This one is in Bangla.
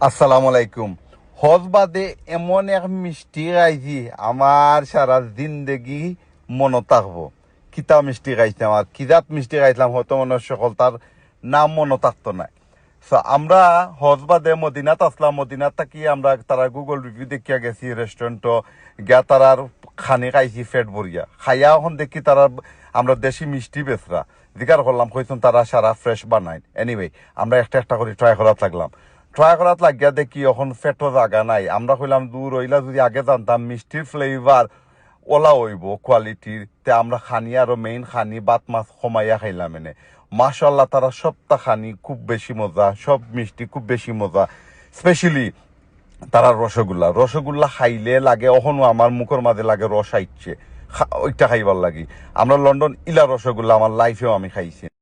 আসসালামু আলাইকুম। হজ বাদে এমন এক মিষ্টি খাইছি আমার সারা জিন্দেগি মনে থাকবো। কিতা মিষ্টি খাইছিলাম আর কিজাত মিষ্টি খাইছিলাম হয়তো মনে সকল তার নাম মনে থাকতো না। সো আমরা হজ বাদে মদিনাত আসলাম। মদিনাত থাকি আমরা তারা গুগল রিভিউ দেখিয়া গেছি রেস্টুরেন্ট গিয়া তারার খানি খাইছি পেট ভরিয়া। খাইয়া এখন দেখি তারা আমরা দেশি মিষ্টি বেচরা জিকার করলাম কইছেন তারা সারা ফ্রেশ বানাই। এনিওয়ে আমরা একটা একটা করে ট্রাই করা থাকলাম। ট্রাই করাত লাগিয়া দেখি এখন ফেটো জায়গা নাই। আমরা কইলাম দূর হইলা যদি আগে জানতাম মিষ্টির ফ্লেভার ওলা হইব কোয়ালিটির তে আমরা খানি আরো মেইন খানি বাত মাছ কমাইয়া খাইলাম এনে। মাশাল্লাহ তারা সবটা খানি খুব বেশি মজা, সব মিষ্টি খুব বেশি মজা। স্পেশালি তারা রসগোল্লা খাইলে লাগে অহনো আমার মুখের মাঝে লাগে রস আইচ্ছে, ওইটা খাইবার লাগি। আমরা লন্ডন ইলা রসগোল্লা আমার লাইফেও আমি খাইছি।